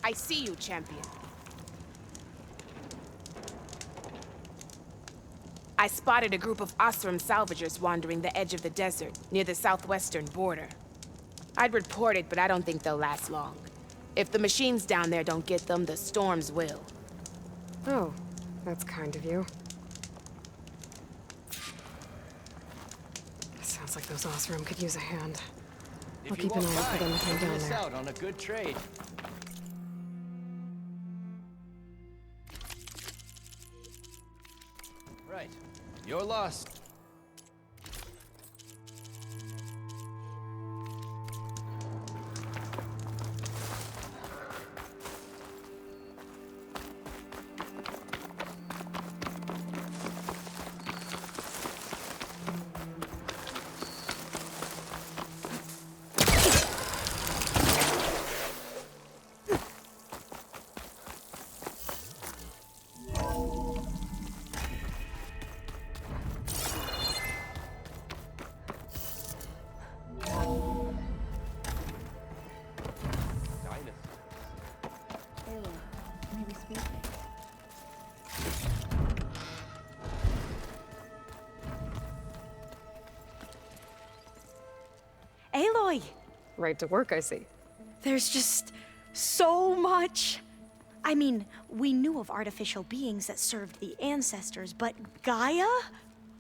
I see you, champion. I spotted a group of Osram salvagers wandering the edge of the desert, near the southwestern border. I'd report it, but I don't think they'll last long. If the machines down there don't get them, the storms will. Oh, that's kind of you. Sounds like those Osram could use a hand. I'll keep an eye out for them if I'm down there. Out on a good trade. Right. You're lost. Aloy! Right to work, I see. There's just so much. I mean, we knew of artificial beings that served the ancestors, but Gaia?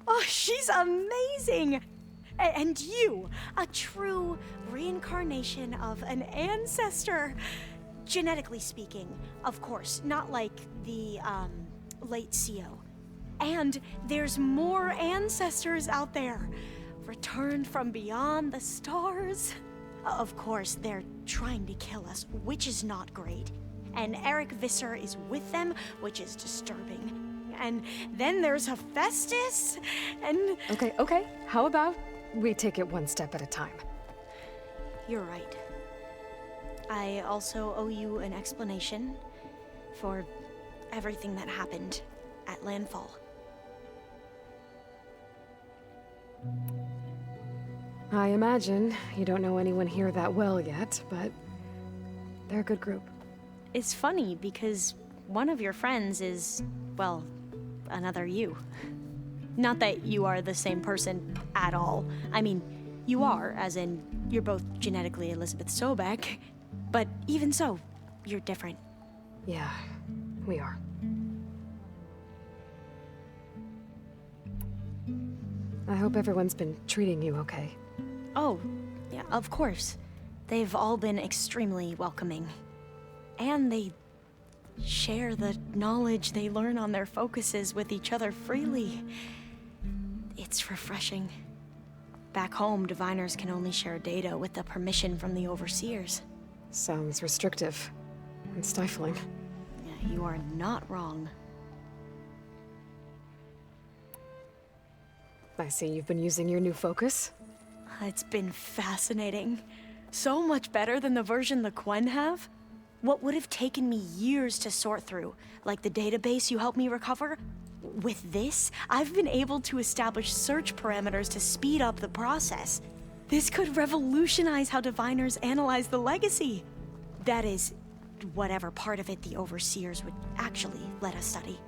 Oh, she's amazing! And you, a true reincarnation of an ancestor. Genetically speaking, of course, not like the, late CO. And there's more ancestors out there, returned from beyond the stars. Of course, they're trying to kill us, which is not great. And Eric Visser is with them, which is disturbing. And then there's Hephaestus, and... Okay. How about we take it one step at a time? You're right. I also owe you an explanation for everything that happened at Landfall. I imagine you don't know anyone here that well yet, but they're a good group. It's funny because one of your friends is, well, another you. Not that you are the same person at all. I mean, you are, as in, you're both genetically Elizabeth Sobek, but even so, you're different. Yeah, we are. I hope everyone's been treating you okay. Oh, yeah, of course. They've all been extremely welcoming. And they share the knowledge they learn on their focuses with each other freely. It's refreshing. Back home, diviners can only share data with the permission from the overseers. Sounds restrictive and stifling. Yeah, you are not wrong. I see you've been using your new focus. It's been fascinating. So much better than the version the Quen have. What would have taken me years to sort through, like the database you helped me recover, with this, I've been able to establish search parameters to speed up the process. This could revolutionize how diviners analyze the legacy. That is, whatever part of it the overseers would actually let us study.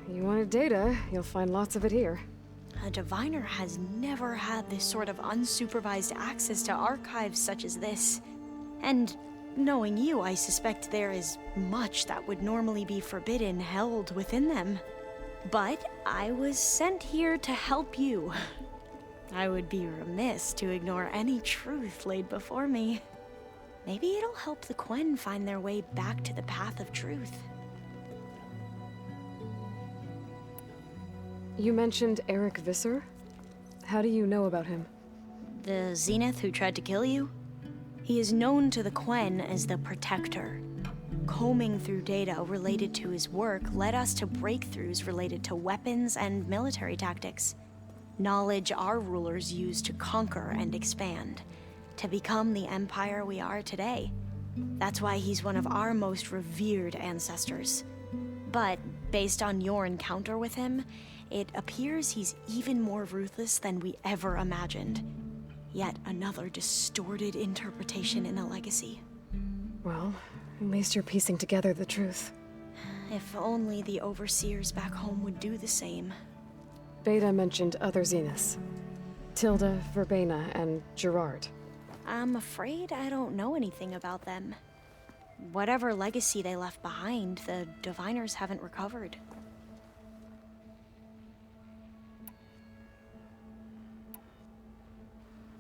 You wanted data, you'll find lots of it here. A diviner has never had this sort of unsupervised access to archives such as this. And knowing you, I suspect there is much that would normally be forbidden held within them. But I was sent here to help you. I would be remiss to ignore any truth laid before me. Maybe it'll help the Quen find their way back to the path of truth. You mentioned Eric Visser? How do you know about him? The Zenith who tried to kill you? He is known to the Quen as the Protector. Combing through data related to his work led us to breakthroughs related to weapons and military tactics. Knowledge our rulers used to conquer and expand, to become the empire we are today. That's why he's one of our most revered ancestors. But based on your encounter with him, it appears he's even more ruthless than we ever imagined. Yet another distorted interpretation in the legacy. Well, at least you're piecing together the truth. If only the overseers back home would do the same. Beta mentioned other Zeniths. Tilda, Verbena, and Gerard. I'm afraid I don't know anything about them. Whatever legacy they left behind, the Diviners haven't recovered.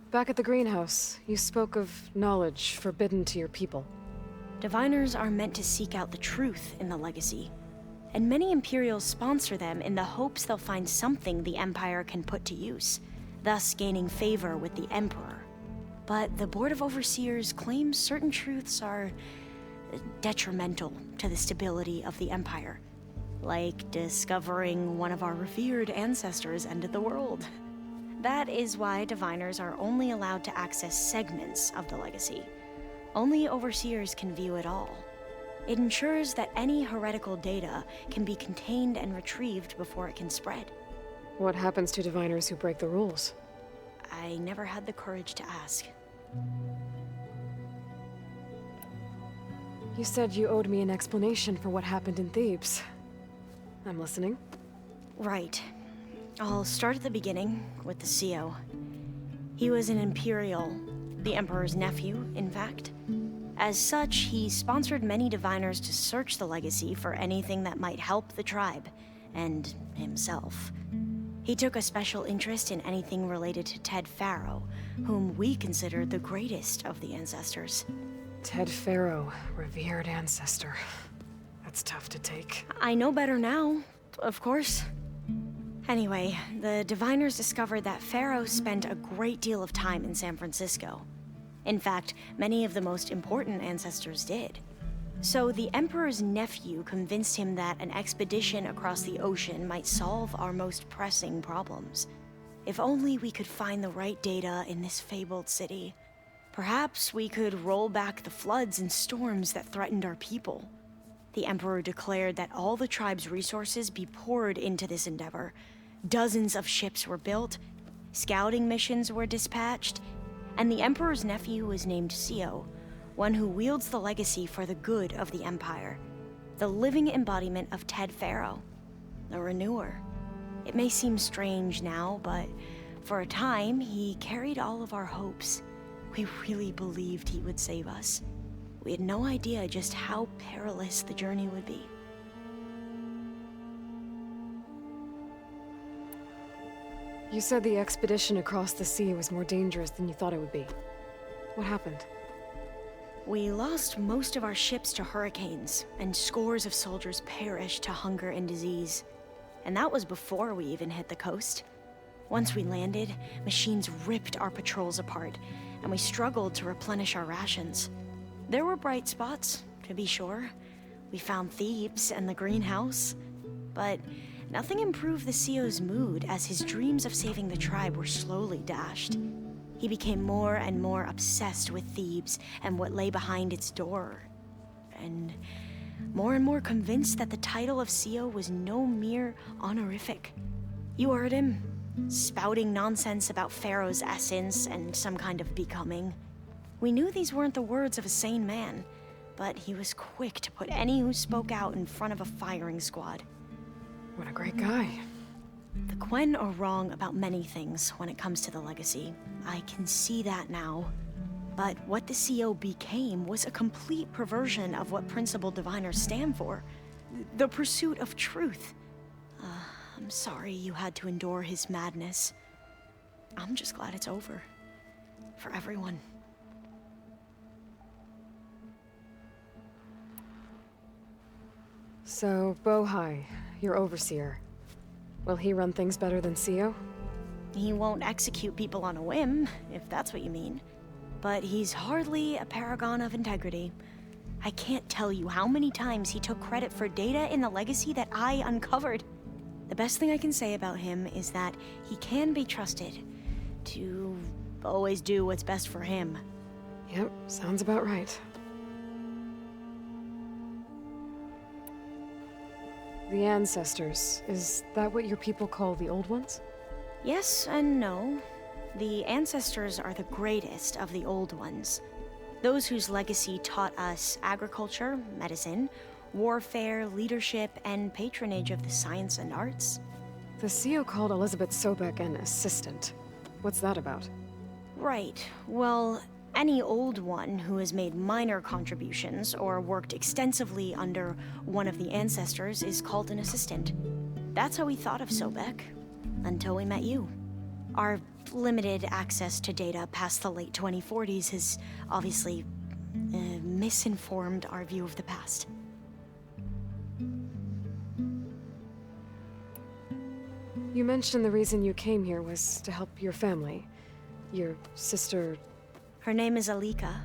Back at the greenhouse, you spoke of knowledge forbidden to your people. Diviners are meant to seek out the truth in the legacy, and many Imperials sponsor them in the hopes they'll find something the Empire can put to use, thus gaining favor with the Emperor. But the Board of Overseers claims certain truths are detrimental to the stability of the Empire, like discovering one of our revered ancestors ended the world. That is why Diviners are only allowed to access segments of the legacy. Only Overseers can view it all. It ensures that any heretical data can be contained and retrieved before it can spread. What happens to Diviners who break the rules? I never had the courage to ask. You said you owed me an explanation for what happened in Thebes. I'm listening. Right. I'll start at the beginning, with the CO. He was an Imperial, the Emperor's nephew, in fact. As such, he sponsored many Diviners to search the legacy for anything that might help the tribe, and himself. He took a special interest in anything related to Ted Faro, whom we consider the greatest of the ancestors. Ted Faro, revered ancestor. That's tough to take. I know better now, of course. Anyway, the Diviners discovered that Faro spent a great deal of time in San Francisco. In fact, many of the most important ancestors did. So the Emperor's nephew convinced him that an expedition across the ocean might solve our most pressing problems. If only we could find the right data in this fabled city. Perhaps we could roll back the floods and storms that threatened our people. The Emperor declared that all the tribe's resources be poured into this endeavor. Dozens of ships were built, scouting missions were dispatched, and the Emperor's nephew was named CO, one who wields the legacy for the good of the Empire. The living embodiment of Ted Faro, the Renewer. It may seem strange now, but for a time, he carried all of our hopes. We really believed he would save us. We had no idea just how perilous the journey would be. You said the expedition across the sea was more dangerous than you thought it would be. What happened? We lost most of our ships to hurricanes, and scores of soldiers perished to hunger and disease. And that was before we even hit the coast. Once we landed, machines ripped our patrols apart, and we struggled to replenish our rations. There were bright spots, to be sure. We found Thebes and the greenhouse, but nothing improved the CO's mood as his dreams of saving the tribe were slowly dashed. He became more and more obsessed with Thebes and what lay behind its door. And more convinced that the title of CO was no mere honorific. You heard him, spouting nonsense about Pharaoh's essence and some kind of becoming. We knew these weren't the words of a sane man, but he was quick to put any who spoke out in front of a firing squad. What a great guy. The Quen are wrong about many things when it comes to the legacy. I can see that now. But what the CO became was a complete perversion of what principled Diviners stand for. The pursuit of truth. I'm sorry you had to endure his madness. I'm just glad it's over. For everyone. So, Bohai, your overseer. Will he run things better than CO? He won't execute people on a whim, if that's what you mean. But he's hardly a paragon of integrity. I can't tell you how many times he took credit for data in the legacy that I uncovered. The best thing I can say about him is that he can be trusted to always do what's best for him. Yep, sounds about right. The ancestors, is that what your people call the old ones? Yes and no. The ancestors are the greatest of the old ones. Those whose legacy taught us agriculture, medicine, warfare, leadership, and patronage of the science and arts. The CEO called Elizabeth Sobek an assistant. What's that about? Right. Well, any old one who has made minor contributions or worked extensively under one of the ancestors is called an assistant. That's how we thought of Sobek, until we met you. Our limited access to data past the late 2040s has obviously misinformed our view of the past. You mentioned the reason you came here was to help your family. Your sister... Her name is Alika.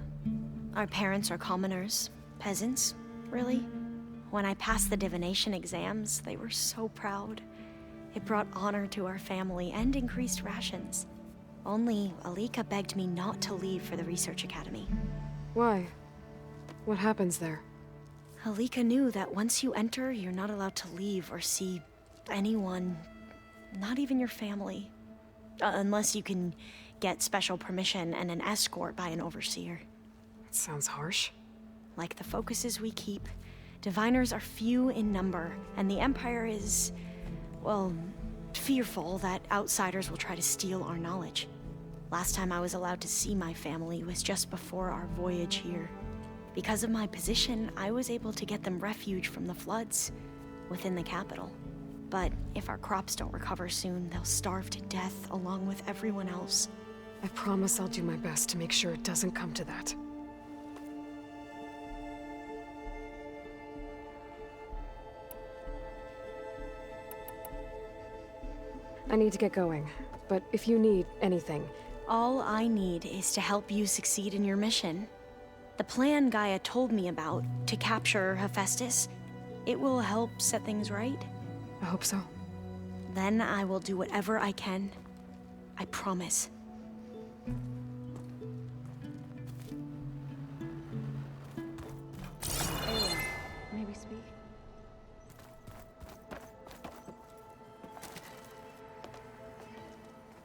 Our parents are commoners, peasants, really. When I passed the divination exams, they were so proud. It brought honor to our family and increased rations. Only Alika begged me not to leave for the research academy. Why? What happens there? Alika knew that once you enter, you're not allowed to leave or see anyone, not even your family. Unless you can get special permission and an escort by an overseer. That sounds harsh. Like the focuses we keep, diviners are few in number, and the Empire is, well, fearful that outsiders will try to steal our knowledge. Last time I was allowed to see my family was just before our voyage here. Because of my position, I was able to get them refuge from the floods within the capital. But if our crops don't recover soon, they'll starve to death along with everyone else. I promise I'll do my best to make sure it doesn't come to that. I need to get going, but if you need anything... All I need is to help you succeed in your mission. The plan Gaia told me about, to capture Hephaestus, it will help set things right. I hope so. Then I will do whatever I can. I promise. Maybe speak?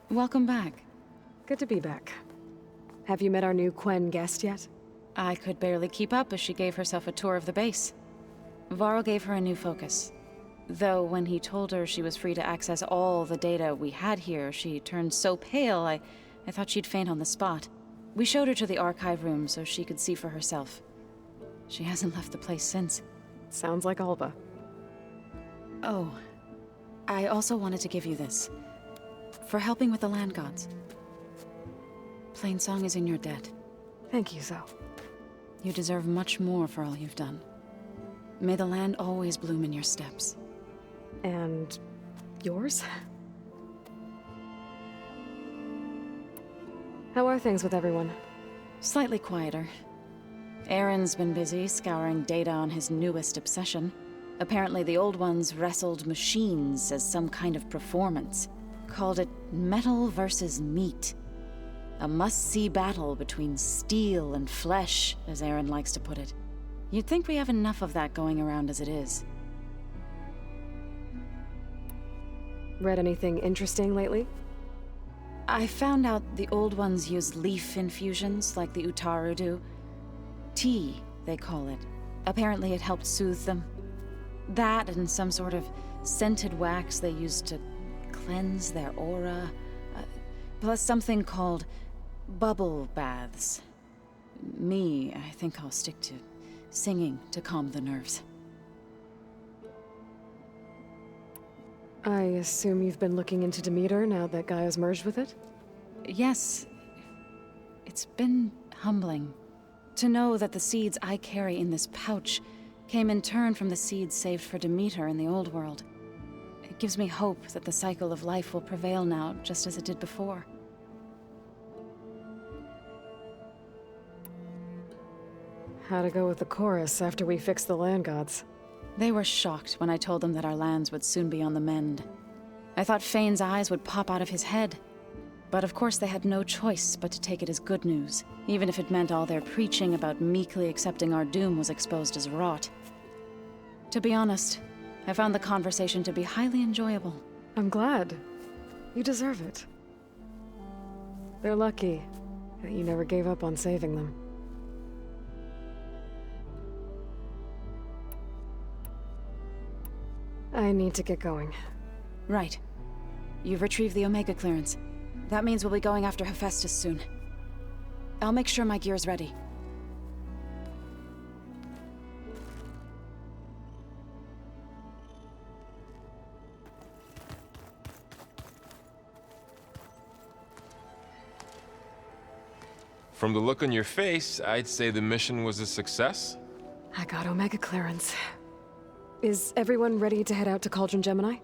Welcome back. Good to be back. Have you met our new Quen guest yet? I could barely keep up as she gave herself a tour of the base. Varl gave her a new focus. Though when he told her she was free to access all the data we had here, she turned so pale I thought she'd faint on the spot. We showed her to the archive room so she could see for herself. She hasn't left the place since. Sounds like Alba. Oh, I also wanted to give you this. For helping with the land gods. Plainsong is in your debt. Thank you, Zoe. You deserve much more for all you've done. May the land always bloom in your steps. And... yours? How are things with everyone? Slightly quieter. Aaron's been busy scouring data on his newest obsession. Apparently the old ones wrestled machines as some kind of performance. Called it metal versus meat. A must-see battle between steel and flesh, as Aaron likes to put it. You'd think we have enough of that going around as it is. Read anything interesting lately? I found out the old ones use leaf infusions like the Utaru do. Tea, they call it. Apparently it helped soothe them. That and some sort of scented wax they used to cleanse their aura. Plus something called bubble baths. Me, I think I'll stick to singing to calm the nerves. I assume you've been looking into Demeter now that Gaia's merged with it? Yes. It's been humbling. To know that the seeds I carry in this pouch came in turn from the seeds saved for Demeter in the old world. It gives me hope that the cycle of life will prevail now, just as it did before. How'd it go with the chorus after we fixed the land gods? They were shocked when I told them that our lands would soon be on the mend. I thought Fane's eyes would pop out of his head. But of course they had no choice but to take it as good news, even if it meant all their preaching about meekly accepting our doom was exposed as rot. To be honest, I found the conversation to be highly enjoyable. I'm glad. You deserve it. They're lucky that you never gave up on saving them. I need to get going. Right. You've retrieved the Omega clearance. That means we'll be going after Hephaestus soon. I'll make sure my gear's ready. From the look on your face, I'd say the mission was a success. I got Omega clearance. Is everyone ready to head out to Cauldron Gemini?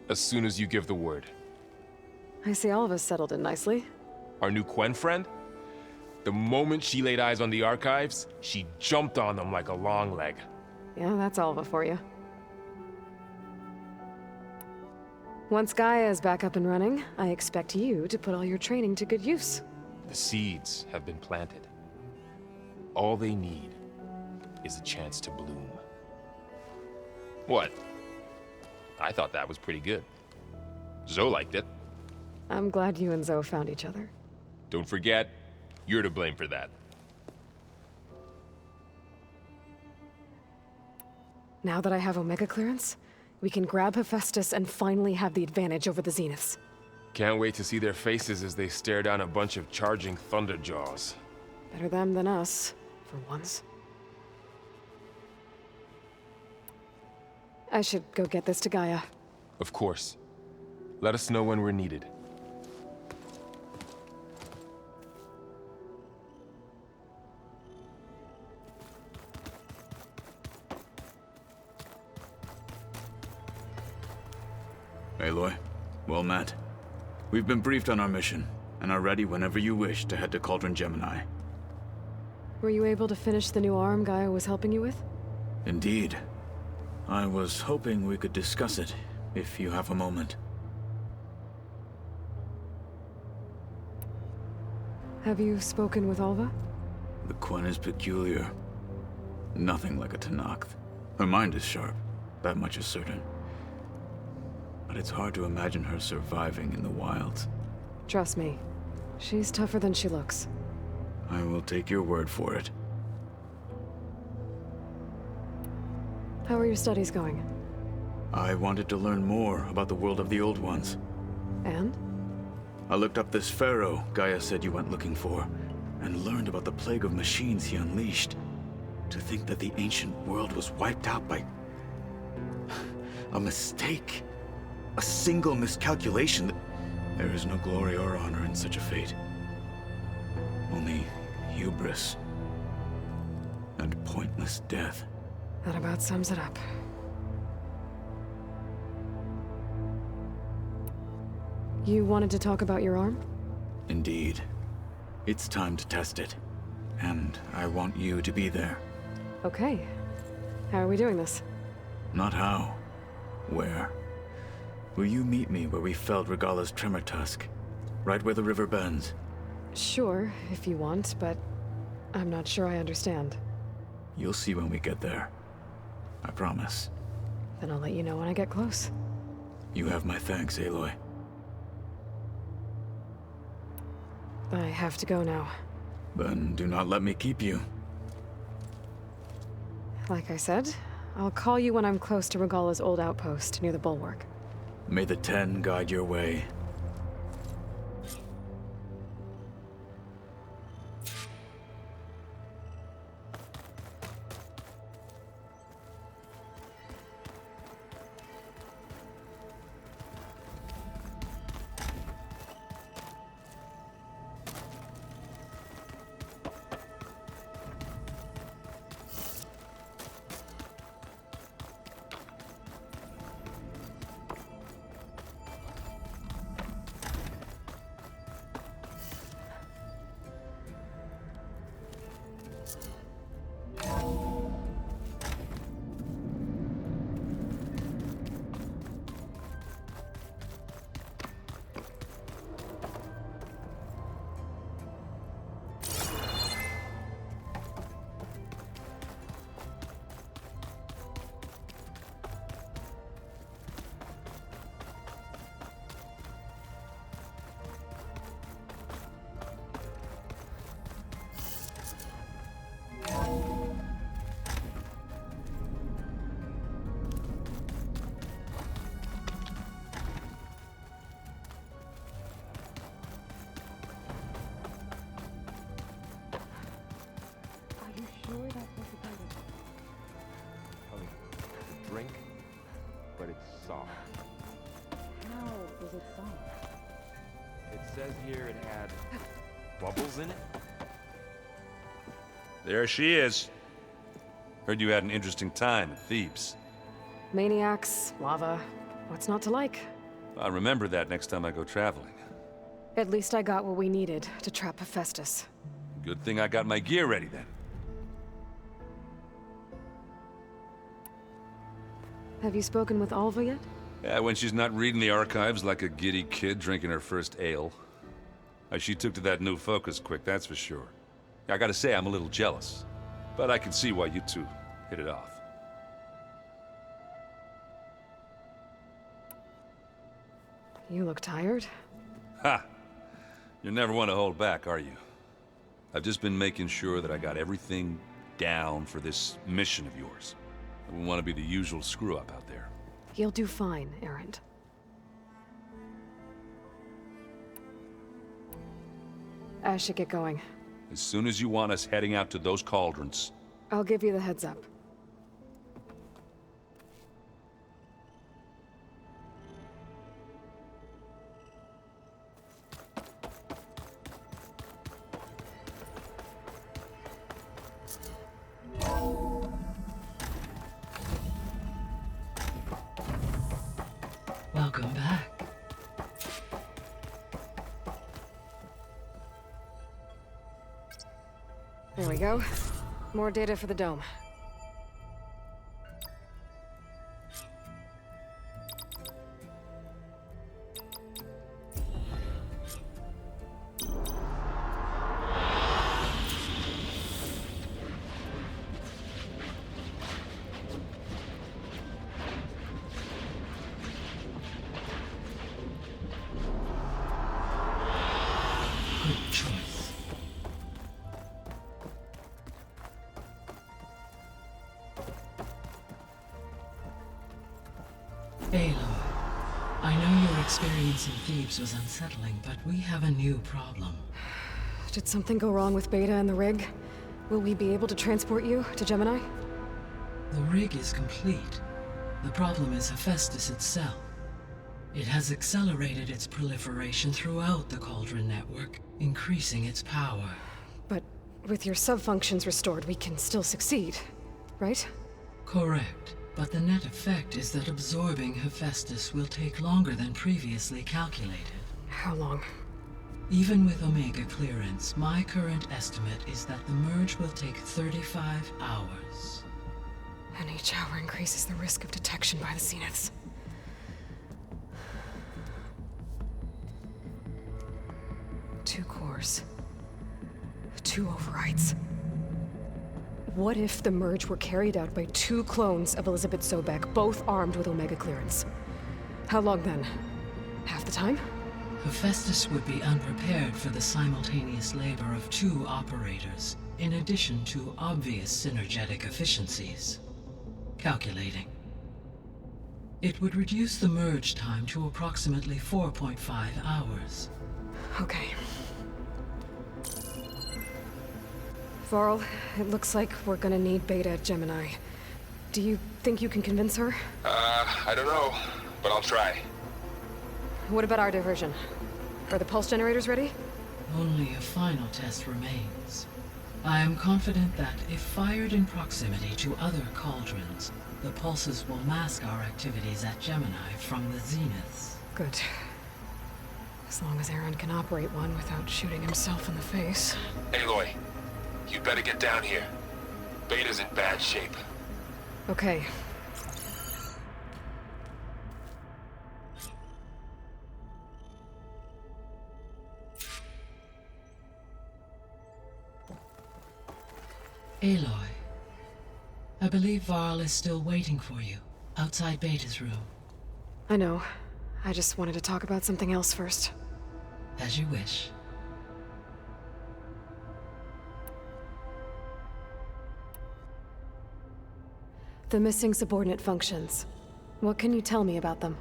As soon as you give the word. I see all of us settled in nicely. Our new Quen friend? The moment she laid eyes on the archives, she jumped on them like a long leg. Yeah, that's Alva for you. Once Gaia is back up and running, I expect you to put all your training to good use. The seeds have been planted. All they need is a chance to bloom. What? I thought that was pretty good. Zoe liked it. I'm glad you and Zoe found each other. Don't forget, you're to blame for that. Now that I have Omega clearance, we can grab Hephaestus and finally have the advantage over the Zeniths. Can't wait to see their faces as they stare down a bunch of charging Thunderjaws. Better them than us, for once. I should go get this to Gaia. Of course. Let us know when we're needed. Aloy, well met. We've been briefed on our mission, and are ready whenever you wish to head to Cauldron Gemini. Were you able to finish the new arm Gaia was helping you with? Indeed. I was hoping we could discuss it, if you have a moment. Have you spoken with Alva? The Quen is peculiar. Nothing like a Tenakth. Her mind is sharp, that much is certain. But it's hard to imagine her surviving in the wilds. Trust me, she's tougher than she looks. I will take your word for it. How are your studies going? I wanted to learn more about the world of the Old Ones. And? I looked up this pharaoh Gaia said you went looking for, and learned about the plague of machines he unleashed. To think that the ancient world was wiped out by a mistake. A single miscalculation. There is no glory or honor in such a fate. Only hubris and pointless death. That about sums it up. You wanted to talk about your arm? Indeed. It's time to test it. And I want you to be there. Okay. How are we doing this? Not how. Where. Will you meet me where we felled Regala's tremor tusk? Right where the river bends? Sure, if you want, but I'm not sure I understand. You'll see when we get there. I promise. Then I'll let you know when I get close. You have my thanks, Aloy. I have to go now. Then do not let me keep you. Like I said, I'll call you when I'm close to Regala's old outpost near the bulwark. May the Ten guide your way. but it's soft. How is it soft? It says here it had bubbles in it. There she is. Heard you had an interesting time at Thebes. Maniacs, lava. What's not to like? I'll remember that next time I go traveling. At least I got what we needed to trap Hephaestus. Good thing I got my gear ready then. Have you spoken with Alva yet? Yeah, when she's not reading the archives like a giddy kid drinking her first ale. She took to that new focus quick, that's for sure. I gotta say, I'm a little jealous. But I can see why you two hit it off. You look tired. Ha! You never want to hold back, are you? I've just been making sure that I got everything down for this mission of yours. I wouldn't want to be the usual screw-up out there. You'll do fine, Errand. I should get going. As soon as you want us heading out to those cauldrons. I'll give you the heads up. Welcome back. There we go. More data for the dome. Good choice. Aloy, I know your experience in Thebes was unsettling, but we have a new problem. Did something go wrong with Beta and the rig? Will we be able to transport you to Gemini? The rig is complete. The problem is Hephaestus itself. It has accelerated its proliferation throughout the Cauldron network, increasing its power. But with your sub-functions restored, we can still succeed, right? Correct. But the net effect is that absorbing Hephaestus will take longer than previously calculated. How long? Even with Omega clearance, my current estimate is that the merge will take 35 hours. And each hour increases the risk of detection by the Zeniths. Two cores. Two overrides. What if the merge were carried out by two clones of Elizabeth Sobek, both armed with Omega clearance? How long then? Half the time? Hephaestus would be unprepared for the simultaneous labor of two operators, in addition to obvious synergetic efficiencies. Calculating. It would reduce the merge time to approximately 4.5 hours. Okay. Varl, it looks like we're gonna need Beta at Gemini. Do you think you can convince her? I don't know, but I'll try. What about our diversion? Are the pulse generators ready? Only a final test remains. I am confident that if fired in proximity to other cauldrons, the pulses will mask our activities at Gemini from the Zeniths. Good. As long as Aaron can operate one without shooting himself in the face. Aloy, you better get down here. Beta's in bad shape. Okay. Aloy, I believe Varl is still waiting for you, outside Beta's room. I know. I just wanted to talk about something else first. As you wish. The missing subordinate functions. What can you tell me about them?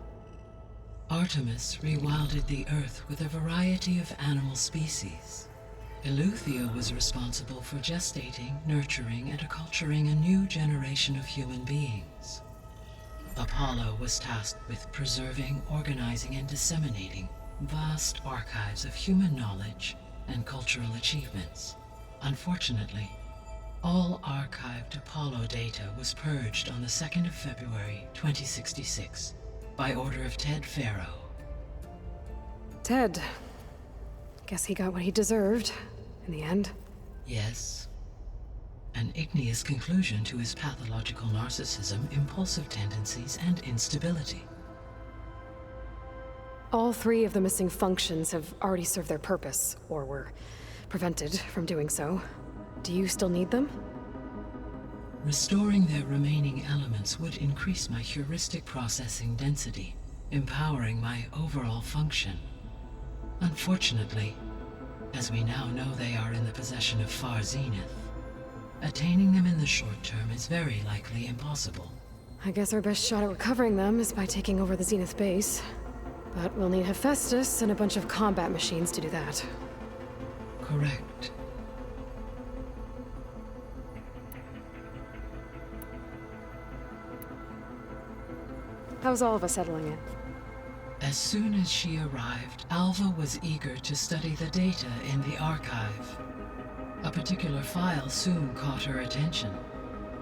Artemis rewilded the Earth with a variety of animal species. Eleuthia was responsible for gestating, nurturing, and acculturating a new generation of human beings. Apollo was tasked with preserving, organizing, and disseminating vast archives of human knowledge and cultural achievements. Unfortunately, all archived Apollo data was purged on the 2nd of February, 2066, by order of Ted Farrow. Ted. Guess he got what he deserved, in the end. Yes. An igneous conclusion to his pathological narcissism, impulsive tendencies, and instability. All 3 of the missing functions have already served their purpose, or were prevented from doing so. Do you still need them? Restoring their remaining elements would increase my heuristic processing density, empowering my overall function. Unfortunately, as we now know they are in the possession of Far Zenith, attaining them in the short term is very likely impossible. I guess our best shot at recovering them is by taking over the Zenith base. But we'll need Hephaestus and a bunch of combat machines to do that. Correct. How's all of us settling in? As soon as she arrived, Alva was eager to study the data in the archive. A particular file soon caught her attention.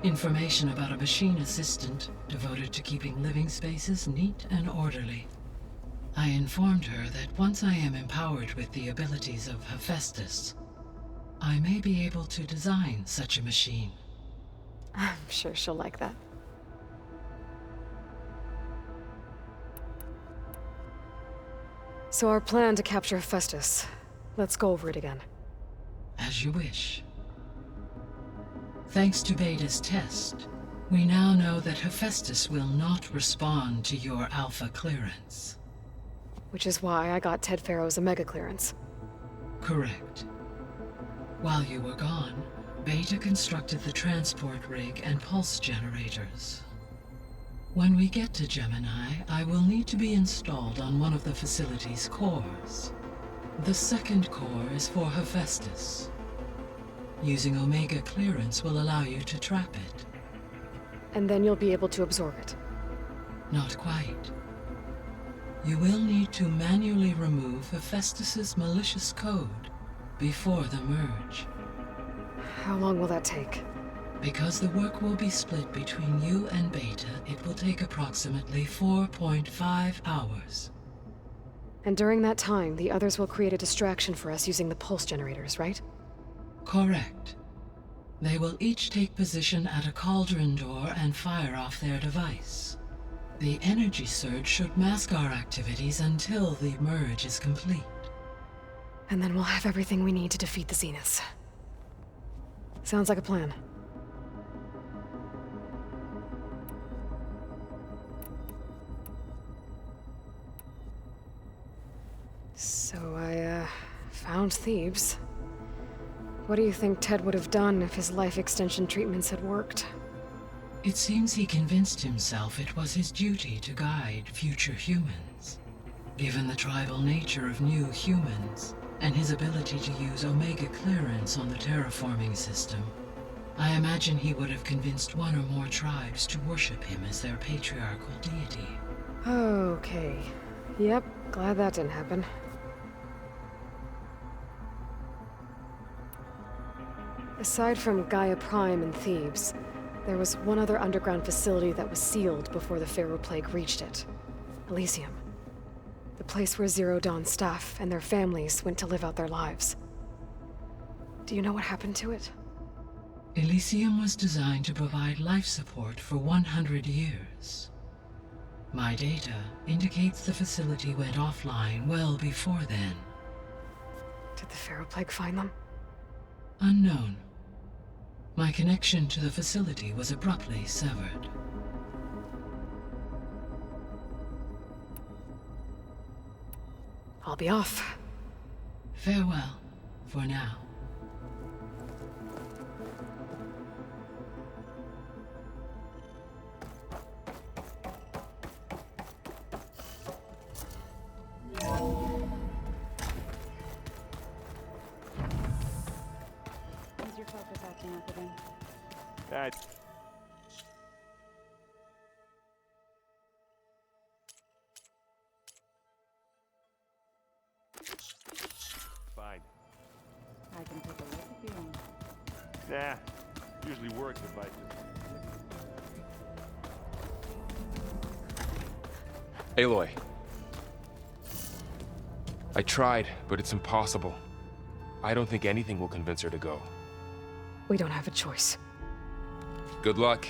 Information about a machine assistant devoted to keeping living spaces neat and orderly. I informed her that once I am empowered with the abilities of Hephaestus, I may be able to design such a machine. I'm sure she'll like that. So our plan to capture Hephaestus. Let's go over it again. As you wish. Thanks to Beta's test, we now know that Hephaestus will not respond to your Alpha clearance. Which is why I got Ted Farrow's Omega clearance. Correct. While you were gone, Beta constructed the transport rig and pulse generators. When we get to Gemini, I will need to be installed on one of the facility's cores. The 2nd core is for Hephaestus. Using Omega clearance will allow you to trap it. And then you'll be able to absorb it. Not quite. You will need to manually remove Hephaestus's malicious code before the merge. How long will that take? Because the work will be split between you and Beta, it will take approximately 4.5 hours. And during that time, the others will create a distraction for us using the pulse generators, right? Correct. They will each take position at a cauldron door and fire off their device. The energy surge should mask our activities until the merge is complete. And then we'll have everything we need to defeat the Zeniths. Sounds like a plan. So I, found Thebes. What do you think Ted would have done if his life extension treatments had worked? It seems he convinced himself it was his duty to guide future humans. Given the tribal nature of new humans, and his ability to use Omega clearance on the terraforming system, I imagine he would have convinced one or more tribes to worship him as their patriarchal deity. Okay. Yep, glad that didn't happen. Aside from Gaia Prime and Thebes, there was one other underground facility that was sealed before the Pharaoh Plague reached it. Elysium. The place where Zero Dawn staff and their families went to live out their lives. Do you know what happened to it? Elysium was designed to provide life support for 100 years. My data indicates the facility went offline well before then. Did the Pharaoh Plague find them? Unknown. My connection to the facility was abruptly severed. I'll be off. Farewell, for now. Is your focus acting up again? Nah, usually works if I just... Aloy. I tried, but it's impossible. I don't think anything will convince her to go. We don't have a choice. Good luck.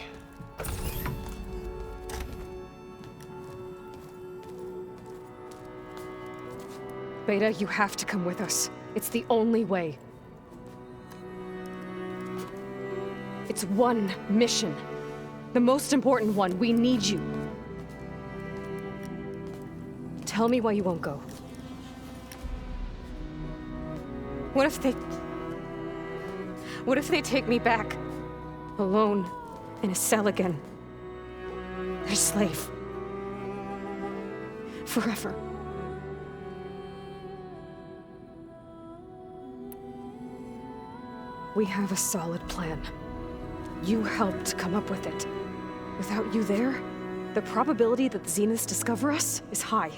Beta, you have to come with us. It's the only way. It's one mission. The most important one. We need you. Tell me why you won't go. What if they take me back? Alone, in a cell again. Their slave. Forever. We have a solid plan. You helped come up with it. Without you there, the probability that the Zeniths discover us is high.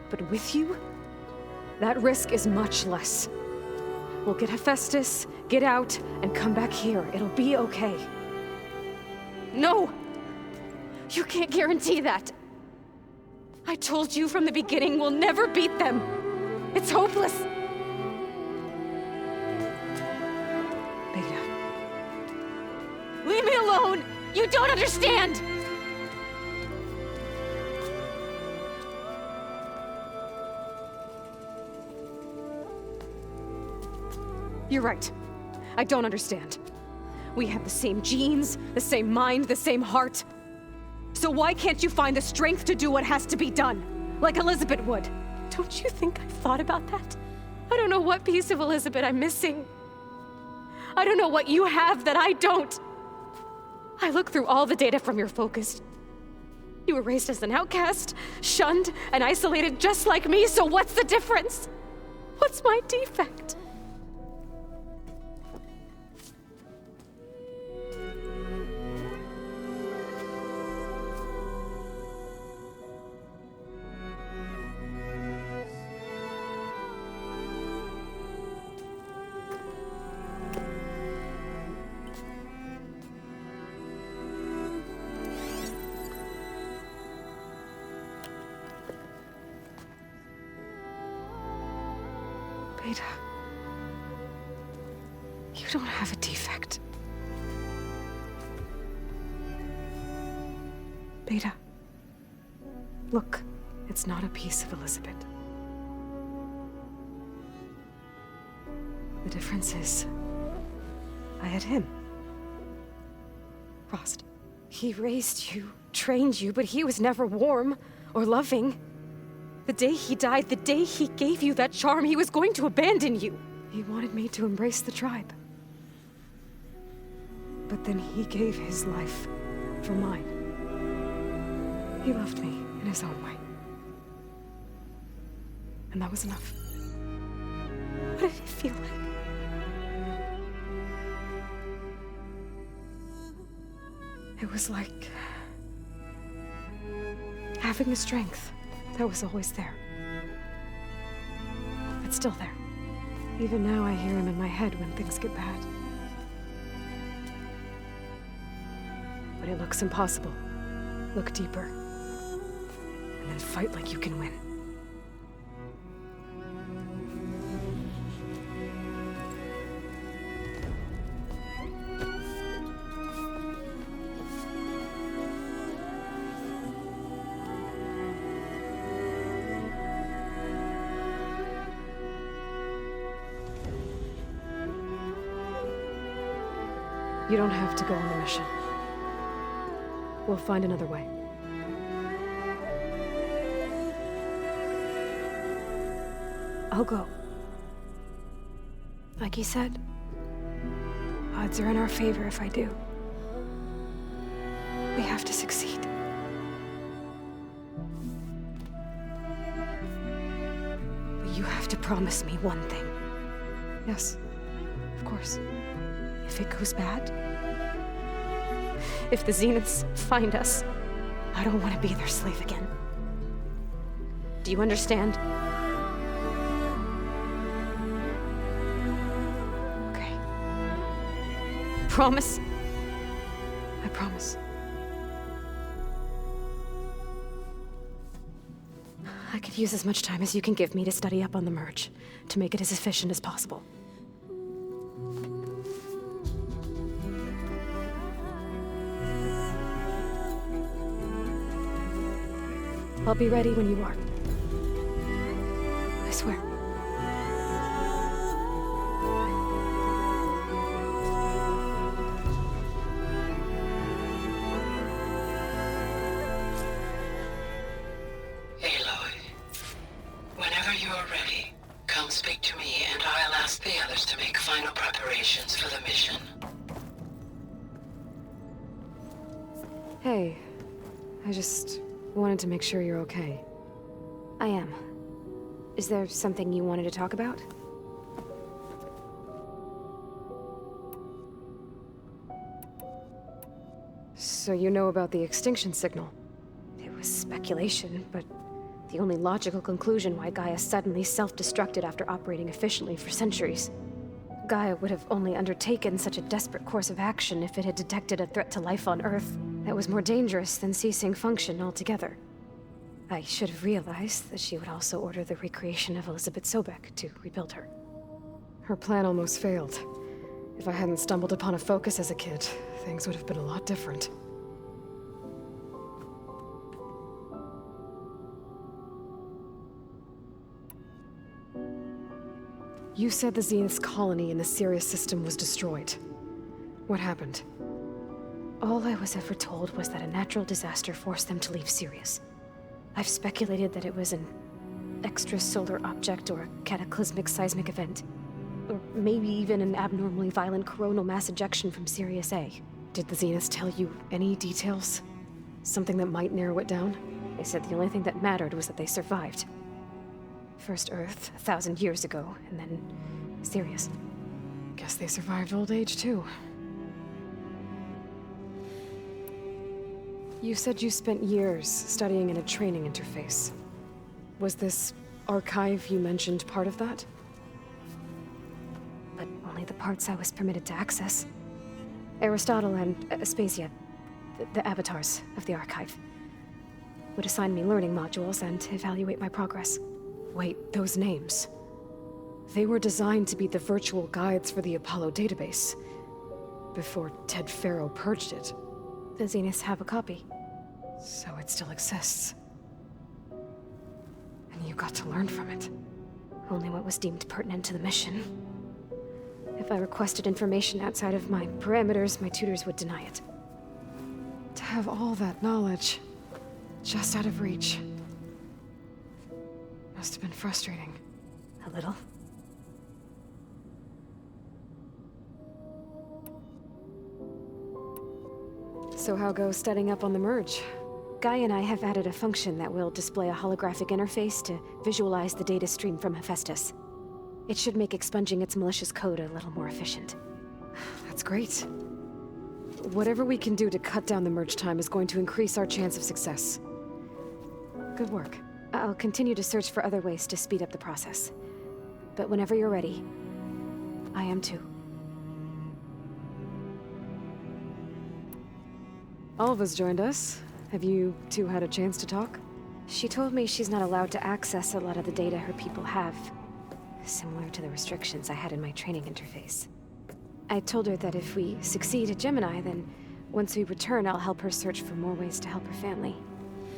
But with you, that risk is much less. We'll get Hephaestus, get out, and come back here. It'll be okay. No! You can't guarantee that. I told you from the beginning we'll never beat them. It's hopeless. Beta. Leave me alone! You don't understand! You're right. I don't understand. We have the same genes, the same mind, the same heart. So why can't you find the strength to do what has to be done? Like Elizabeth would. Don't you think I've thought about that? I don't know what piece of Elizabeth I'm missing. I don't know what you have that I don't. I look through all the data from your focus. You were raised as an outcast, shunned, and isolated just like me, so what's the difference? What's my defect? Beta, you don't have a defect. Beta, look, it's not a piece of Elizabeth. The difference is, I had him. Frost. He raised you, trained you, but he was never warm or loving. The day he died, the day he gave you that charm, he was going to abandon you. He wanted me to embrace the tribe. But then he gave his life for mine. He loved me in his own way. And that was enough. What did it feel like? It was like having the strength that was always there. It's still there. Even now I hear him in my head when things get bad. But it looks impossible. Look deeper. And then fight like you can win. You don't have to go on the mission. We'll find another way. I'll go. Like you said, odds are in our favor if I do. We have to succeed. But you have to promise me one thing. Yes, of course. If it goes bad, if the Zeniths find us, I don't want to be their slave again. Do you understand? Okay. promise? I promise. I could use as much time as you can give me to study up on the merge, to make it as efficient as possible. I'll be ready when you are. I swear. Aloy, whenever you are ready, come speak to me and I'll ask the others to make final preparations for the mission. Hey, I just wanted to make sure you're okay. I am. Is there something you wanted to talk about? So you know about the extinction signal? It was speculation, but the only logical conclusion why Gaia suddenly self-destructed after operating efficiently for centuries. Gaia would have only undertaken such a desperate course of action if it had detected a threat to life on Earth that was more dangerous than ceasing function altogether. I should have realized that she would also order the recreation of Elizabeth Sobek to rebuild her. Her plan almost failed. If I hadn't stumbled upon a focus as a kid, things would have been a lot different. You said the Zenith's colony in the Sirius system was destroyed. What happened? All I was ever told was that a natural disaster forced them to leave Sirius. I've speculated that it was an extrasolar object or a cataclysmic seismic event. Or maybe even an abnormally violent coronal mass ejection from Sirius A. Did the Zeniths tell you any details? Something that might narrow it down? They said the only thing that mattered was that they survived. First Earth, 1,000 years ago, and then Sirius. Guess they survived old age, too. You said you spent years studying in a training interface. Was this archive you mentioned part of that? But only the parts I was permitted to access. Aristotle and Aspasia, the avatars of the archive, would assign me learning modules and evaluate my progress. Wait, those names. They were designed to be the virtual guides for the Apollo database, before Ted Faro purged it. The Zeniths have a copy. So it still exists. And you got to learn from it. Only what was deemed pertinent to the mission. If I requested information outside of my parameters, my tutors would deny it. To have all that knowledge, just out of reach. Must have been frustrating. A little. So how goes studying up on the merge? Guy and I have added a function that will display a holographic interface to visualize the data stream from Hephaestus. It should make expunging its malicious code a little more efficient. That's great. Whatever we can do to cut down the merge time is going to increase our chance of success. Good work. I'll continue to search for other ways to speed up the process. But whenever you're ready, I am too. Alva's joined us. Have you two had a chance to talk? She told me she's not allowed to access a lot of the data her people have. Similar to the restrictions I had in my training interface. I told her that if we succeed at Gemini, then once we return, I'll help her search for more ways to help her family.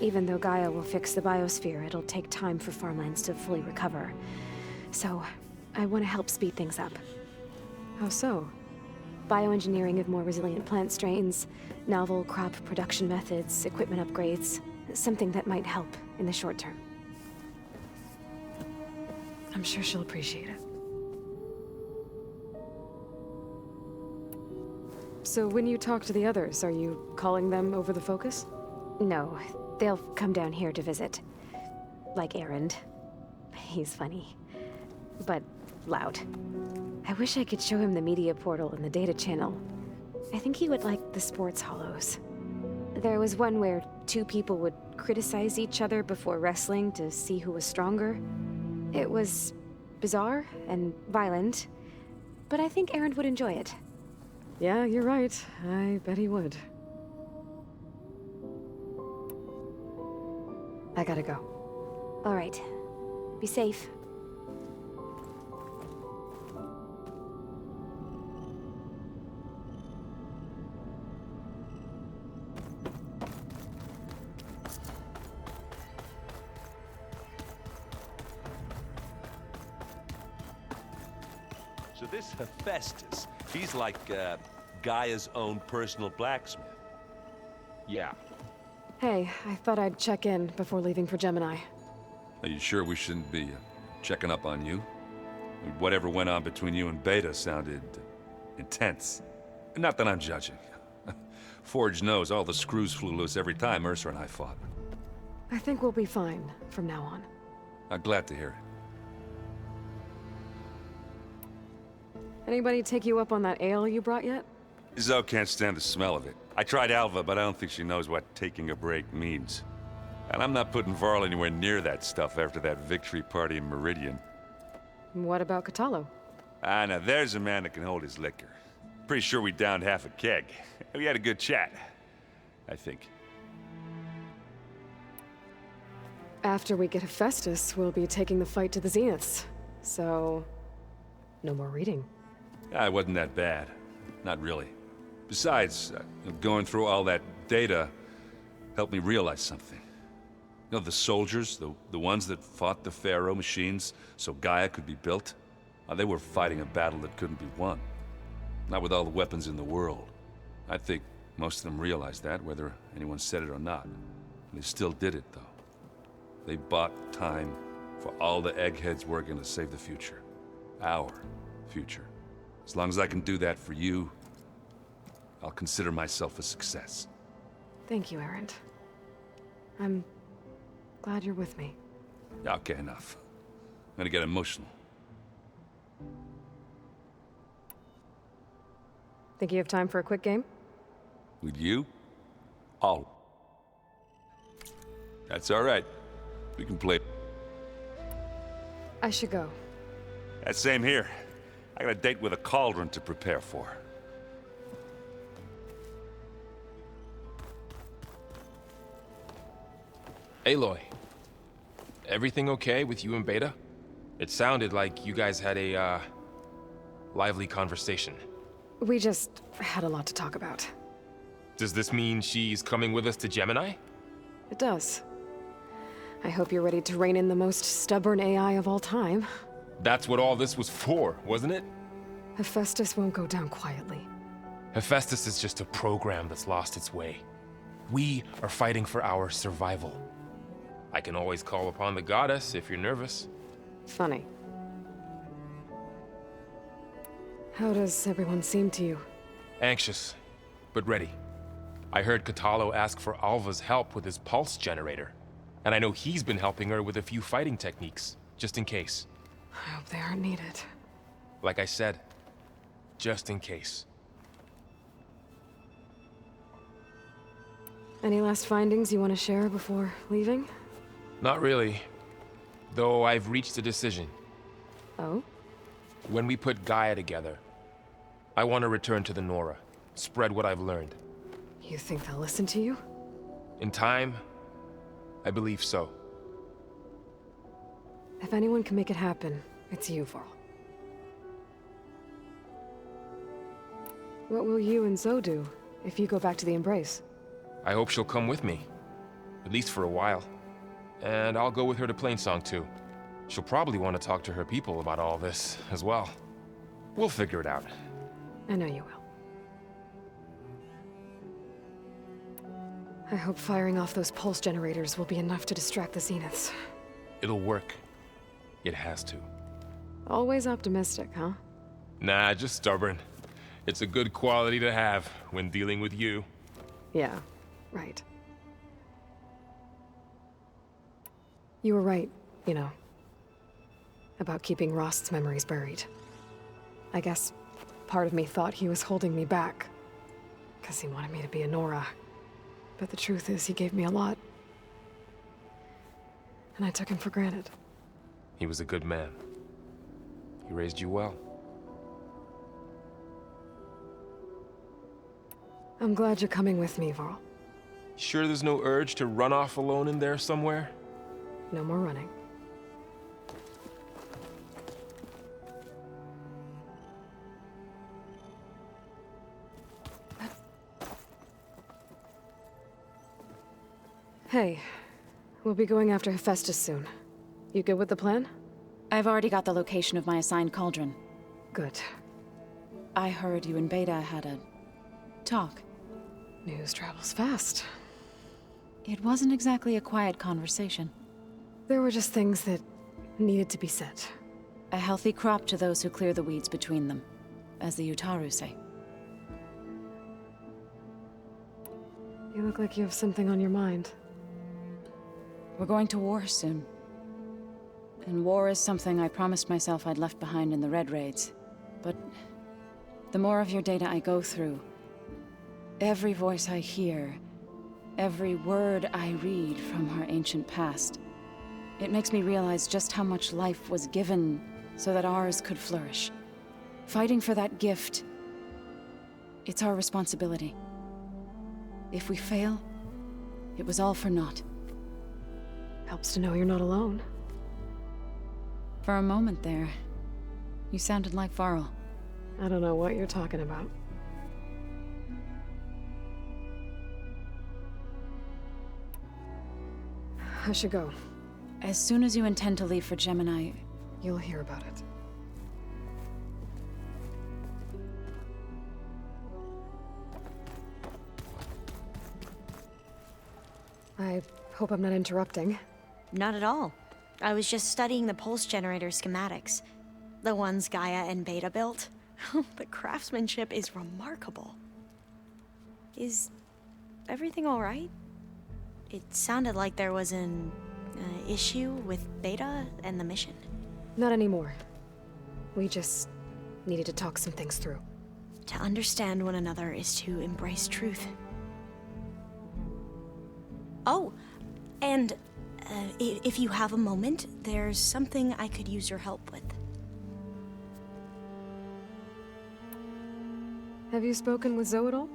Even though Gaia will fix the biosphere, it'll take time for farmlands to fully recover. So, I want to help speed things up. How so? Bioengineering of more resilient plant strains, novel crop production methods, equipment upgrades. Something that might help in the short term. I'm sure she'll appreciate it. So when you talk to the others, are you calling them over the focus? No, they'll come down here to visit. Like Erend. He's funny. But loud. I wish I could show him the media portal and the data channel. I think he would like the sports hollows. There was one where two people would criticize each other before wrestling to see who was stronger. It was bizarre and violent, but I think Erend would enjoy it. Yeah, you're right. I bet he would. I gotta go. All right. Be safe. So this Hephaestus, he's like, Gaia's own personal blacksmith. Yeah. Hey, I thought I'd check in before leaving for Gemini. Are you sure we shouldn't be checking up on you? Whatever went on between you and Beta sounded intense. Not that I'm judging. Forge knows all the screws flew loose every time Ursa and I fought. I think we'll be fine from now on. I'm glad to hear it. Anybody take you up on that ale you brought yet? Zoe can't stand the smell of it. I tried Alva, but I don't think she knows what taking a break means. And I'm not putting Varl anywhere near that stuff after that victory party in Meridian. What about Catalo? Ah, now there's a man that can hold his liquor. Pretty sure we downed half a keg. We had a good chat, I think. After we get Hephaestus, we'll be taking the fight to the Zeniths. So, no more reading. Ah, it wasn't that bad. Not really. Besides, going through all that data helped me realize something. You know, the soldiers, the ones that fought the Pharaoh machines so Gaia could be built, they were fighting a battle that couldn't be won. Not with all the weapons in the world. I think most of them realized that, whether anyone said it or not. They still did it, though. They bought time for all the eggheads working to save the future. Our future. As long as I can do that for you, I'll consider myself a success. Thank you, Erend. I'm glad you're with me. Okay, enough. I'm gonna get emotional. Think you have time for a quick game? With you? All. That's all right. We can play. I should go. That same here. I got a date with a cauldron to prepare for. Aloy, everything okay with you and Beta? It sounded like you guys had a, lively conversation. We just had a lot to talk about. Does this mean she's coming with us to Gemini? It does. I hope you're ready to rein in the most stubborn AI of all time. That's what all this was for, wasn't it? Hephaestus won't go down quietly. Hephaestus is just a program that's lost its way. We are fighting for our survival. I can always call upon the goddess if you're nervous. Funny. How does everyone seem to you? Anxious, but ready. I heard Catalo ask for Alva's help with his pulse generator. And I know he's been helping her with a few fighting techniques, just in case. I hope they aren't needed. Like I said, just in case. Any last findings you want to share before leaving? Not really. Though I've reached a decision. Oh? When we put Gaia together, I want to return to the Nora. Spread what I've learned. You think they'll listen to you? In time, I believe so. If anyone can make it happen, it's you, Varl. What will you and Zoe do if you go back to the Embrace? I hope she'll come with me. At least for a while. And I'll go with her to Plainsong too. She'll probably want to talk to her people about all this as well. We'll figure it out. I know you will. I hope firing off those pulse generators will be enough to distract the Zeniths. It'll work. It has to. Always optimistic, huh? Nah, just stubborn. It's a good quality to have when dealing with you. Yeah, right. You were right, you know. About keeping Rost's memories buried. I guess part of me thought he was holding me back. Because he wanted me to be a Nora. But the truth is, he gave me a lot. And I took him for granted. He was a good man. He raised you well. I'm glad you're coming with me, Varl. Sure there's no urge to run off alone in there somewhere? No more running. Hey, we'll be going after Hephaestus soon. You good with the plan? I've already got the location of my assigned cauldron. Good. I heard you and Beta had a talk. News travels fast. It wasn't exactly a quiet conversation. There were just things that needed to be said. A healthy crop to those who clear the weeds between them, as the Utaru say. You look like you have something on your mind. We're going to war soon. And war is something I promised myself I'd left behind in the Red Raids. But the more of your data I go through, every voice I hear, every word I read from her ancient past, it makes me realize just how much life was given so that ours could flourish. Fighting for that gift, it's our responsibility. If we fail, it was all for naught. Helps to know you're not alone. For a moment there, you sounded like Varl. I don't know what you're talking about. I should go. As soon as you intend to leave for Gemini, You'll hear about it. I hope I'm not interrupting. Not at all. I was just studying the pulse generator schematics. The ones Gaia and Beta built. The craftsmanship is remarkable. Is everything all right? It sounded like there was an issue with Beta and the mission. Not anymore. We just needed to talk some things through. To understand one another is to embrace truth. Oh, and if you have a moment, there's something I could use your help with. Have you spoken with Zoe at all?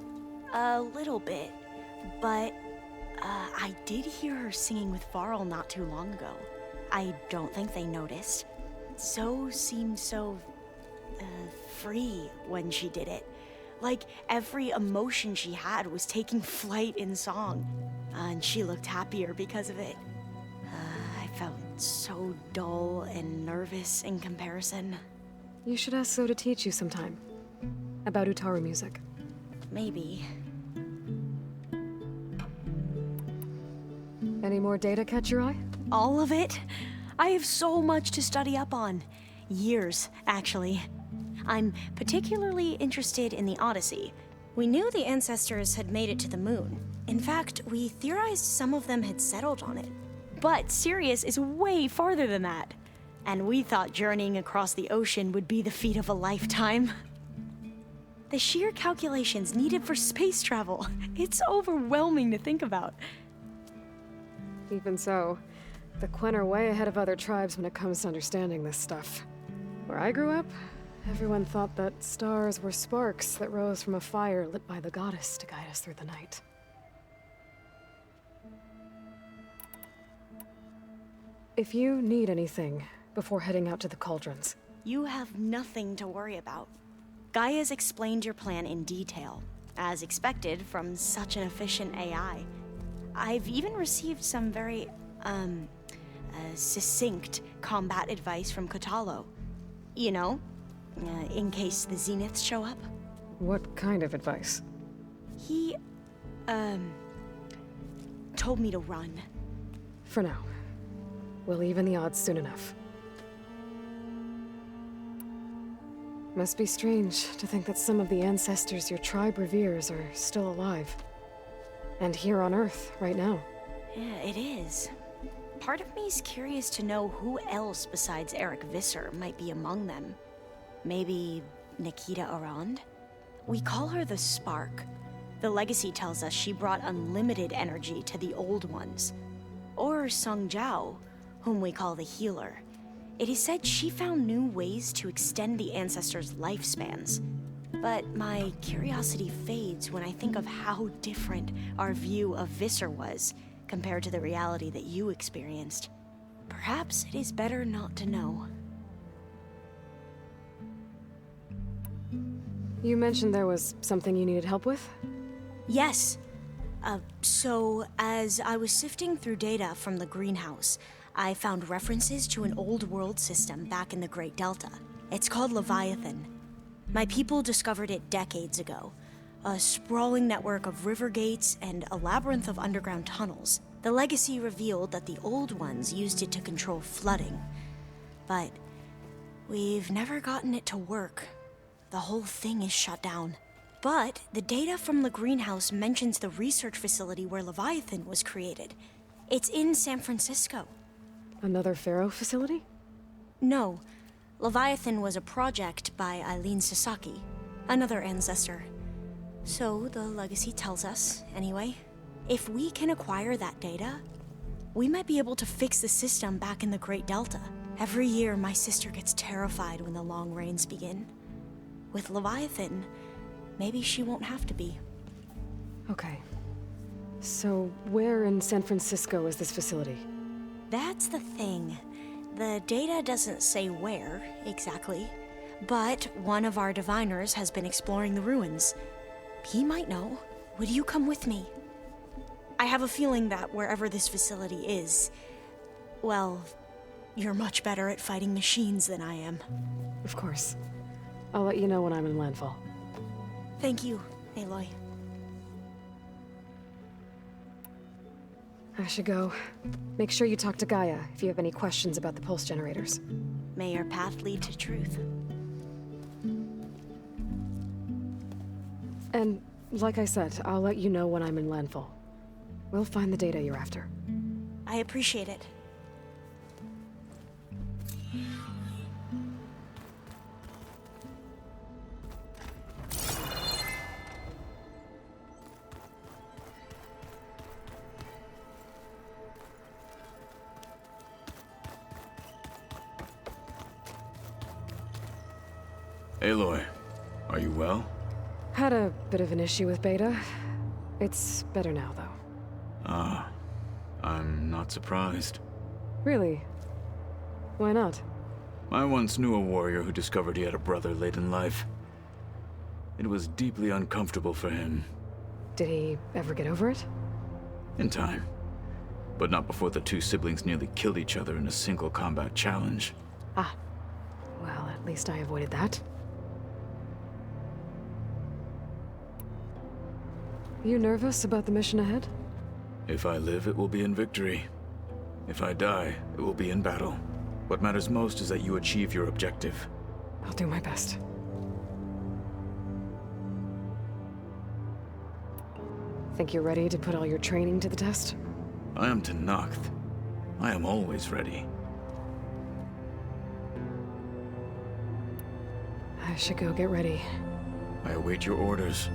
A little bit, but I did hear her singing with Varl not too long ago. I don't think they noticed. Zoe seemed so free when she did it. Like every emotion she had was taking flight in song. And she looked happier because of it. I felt so dull and nervous in comparison. You should ask Zoe to teach you sometime. About Utaru music. Maybe. Any more data catch your eye? All of it? I have so much to study up on. Years, actually. I'm particularly interested in the Odyssey. We knew the ancestors had made it to the moon. In fact, we theorized some of them had settled on it. But Sirius is way farther than that. And we thought journeying across the ocean would be the feat of a lifetime. The sheer calculations needed for space travel, it's overwhelming to think about. Even so, the Quen are way ahead of other tribes when it comes to understanding this stuff. Where I grew up, everyone thought that stars were sparks that rose from a fire lit by the goddess to guide us through the night. If you need anything before heading out to the cauldrons... You have nothing to worry about. Gaia's explained your plan in detail, as expected from such an efficient AI. I've even received some very, succinct combat advice from Kotalo. You know, in case the Zeniths show up. What kind of advice? He, told me to run. For now. We'll even the odds soon enough. Must be strange to think that some of the ancestors your tribe reveres are still alive. And here on Earth, right now. Yeah, it is. Part of me's curious to know who else besides Eric Visser might be among them. Maybe Nikita Arand? We call her the Spark. The legacy tells us she brought unlimited energy to the old ones. Or Sung Jiao, whom we call the Healer. It is said she found new ways to extend the ancestors' lifespans. But my curiosity fades when I think of how different our view of Visser was compared to the reality that you experienced. Perhaps it is better not to know. You mentioned there was something you needed help with? Yes. So, as I was sifting through data from the greenhouse, I found references to an old world system back in the Great Delta. It's called Leviathan. My people discovered it decades ago. A sprawling network of river gates and a labyrinth of underground tunnels. The legacy revealed that the old ones used it to control flooding. But we've never gotten it to work. The whole thing is shut down. But the data from the greenhouse mentions the research facility where Leviathan was created. It's in San Francisco. Another Pharaoh facility? No. Leviathan was a project by Eileen Sasaki, another ancestor. So the legacy tells us, anyway. If we can acquire that data, we might be able to fix the system back in the Great Delta. Every year, my sister gets terrified when the long rains begin. With Leviathan, maybe she won't have to be. Okay. So, where in San Francisco is this facility? That's the thing. The data doesn't say where, exactly. But one of our diviners has been exploring the ruins. He might know. Would you come with me? I have a feeling that wherever this facility is, well, you're much better at fighting machines than I am. Of course. I'll let you know when I'm in landfall. Thank you, Aloy. I should go. Make sure you talk to Gaia if you have any questions about the pulse generators. May your path lead to truth. And, like I said, I'll let you know when I'm in landfall. We'll find the data you're after. I appreciate it. Aloy, are you well? Had a bit of an issue with Beta. It's better now, though. Ah, I'm not surprised. Really? Why not? I once knew a warrior who discovered he had a brother late in life. It was deeply uncomfortable for him. Did he ever get over it? In time. But not before the two siblings nearly killed each other in a single combat challenge. Ah. Well, at least I avoided that. You nervous about the mission ahead? If I live, it will be in victory. If I die, it will be in battle. What matters most is that you achieve your objective. I'll do my best. Think you're ready to put all your training to the test? I am Tenakth. I am always ready. I should go get ready. I await your orders.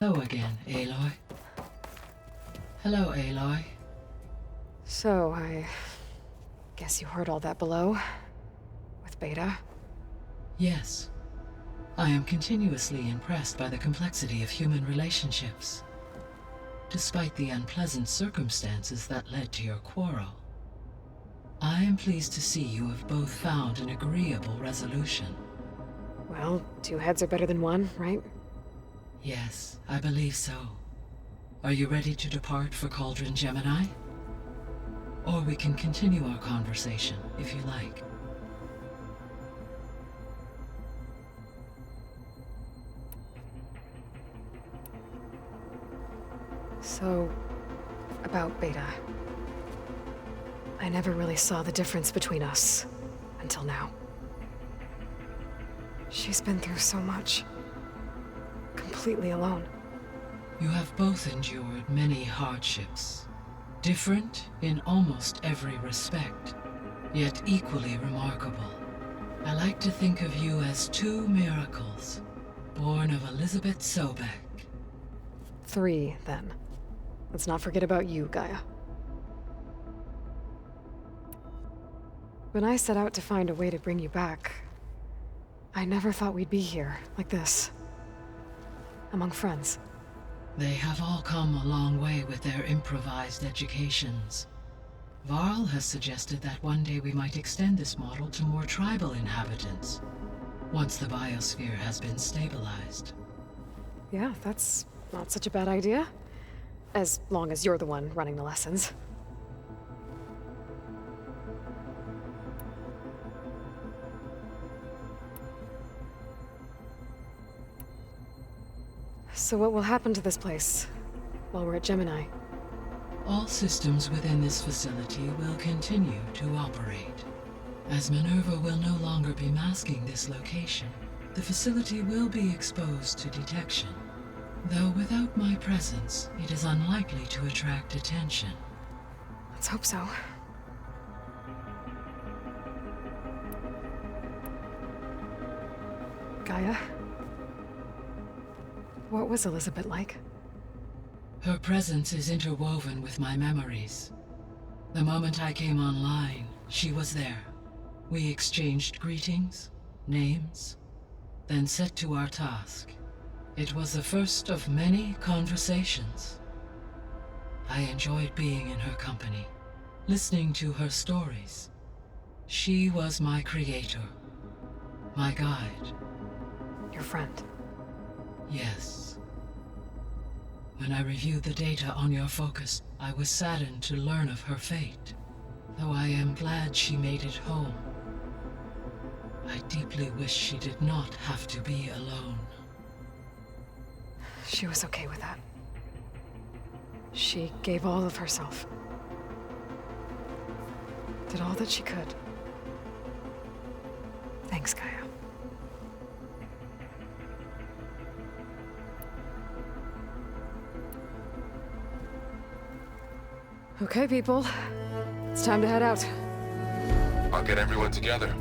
Hello again, Aloy. Hello, Aloy. So, I guess you heard all that below? With Beta? Yes. I am continuously impressed by the complexity of human relationships. Despite the unpleasant circumstances that led to your quarrel, I am pleased to see you have both found an agreeable resolution. Well, two heads are better than one, right? Yes, I believe so. Are you ready to depart for Cauldron Gemini? Or we can continue our conversation, if you like. So, about Beta. I never really saw the difference between us, until now. She's been through so much. completely alone. You have both endured many hardships, different in almost every respect, yet equally remarkable. I like to think of you as two miracles, born of Elizabeth Sobek. 3, then. Let's not forget about you, Gaia. When I set out to find a way to bring you back, I never thought we'd be here, like this. Among friends. They have all come a long way with their improvised educations. Varl has suggested that one day we might extend this model to more tribal inhabitants, once the biosphere has been stabilized. Yeah, that's not such a bad idea. As long as you're the one running the lessons. So what will happen to this place while we're at Gemini? All systems within this facility will continue to operate. As Minerva will no longer be masking this location, the facility will be exposed to detection. Though without my presence, it is unlikely to attract attention. Let's hope so. Gaia? What was Elizabeth like? Her presence is interwoven with my memories. The moment I came online, she was there. We exchanged greetings, names, then set to our task. It was the first of many conversations. I enjoyed being in her company, listening to her stories. She was my creator, my guide. Your friend. Yes. When I reviewed the data on your focus, I was saddened to learn of her fate, though I am glad she made it home. I deeply wish she did not have to be alone. She was okay with that. She gave all of herself. Did all that she could. Thanks, Gaia. Okay, people. It's time to head out. I'll get everyone together.